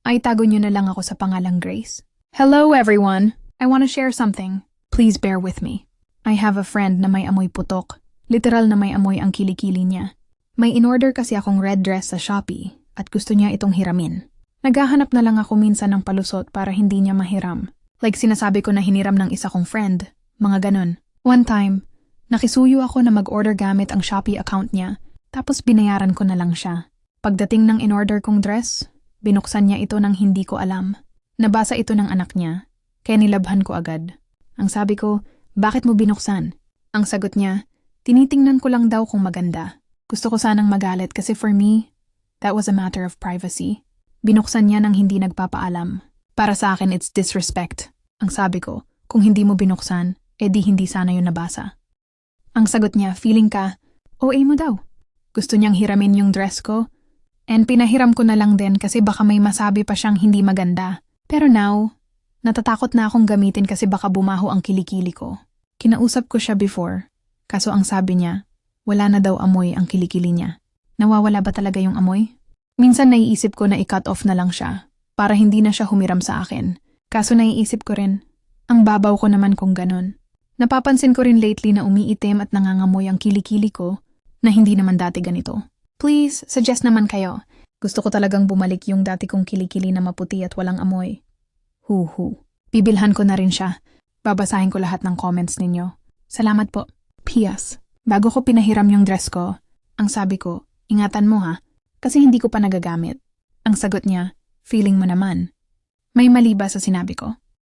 Ay tago nyo na lang ako sa pangalang Grace. Hello everyone! I want to share something. Please bear with me. I have a friend na may amoy putok. Literal na may amoy ang kilikili niya. May in-order kasi akong red dress sa Shopee at gusto niya itong hiramin. Naghahanap na lang ako minsan ng palusot para hindi niya mahiram. Like sinasabi ko na hiniram ng isa kong friend. Mga ganon. One time, nakisuyo ako na mag-order gamit ang Shopee account niya tapos binayaran ko na lang siya. Pagdating ng in-order kong dress, binuksan niya ito nang hindi ko alam. Nabasa ito ng anak niya, kaya nilabhan ko agad. Ang sabi ko, bakit mo binuksan? Ang sagot niya, tinitingnan ko lang daw kung maganda. Gusto ko sanang magalit kasi for me, that was a matter of privacy. Binuksan niya nang hindi nagpapaalam. Para sa akin, it's disrespect. Ang sabi ko, kung hindi mo binuksan, edi hindi sana yun nabasa. Ang sagot niya, feeling ka, OA mo daw. Gusto niyang hiramin yung dress ko, and pinahiram ko na lang din kasi baka may masabi pa siyang hindi maganda. Pero now, natatakot na akong gamitin kasi baka bumaho ang kilikili ko. Kinausap ko siya before, kaso ang sabi niya, wala na daw amoy ang kilikili niya. Nawawala ba talaga yung amoy? Minsan naiisip ko na i-cut off na lang siya, para hindi na siya humiram sa akin. Kaso naiisip ko rin, ang babaw ko naman kung ganun. Napapansin ko rin lately na umiitim at nangangamoy ang kilikili ko na hindi naman dati ganito. Please, suggest naman kayo. Gusto ko talagang bumalik yung dati kong kilikili na maputi at walang amoy. Huhu. Bibilhan ko na rin siya. Babasahin ko lahat ng comments ninyo. Salamat po. P.S. Bago ko pinahiram yung dress ko, ang sabi ko, ingatan mo ha, kasi hindi ko pa nagagamit. Ang sagot niya, feeling mo naman. May mali ba sa sinabi ko?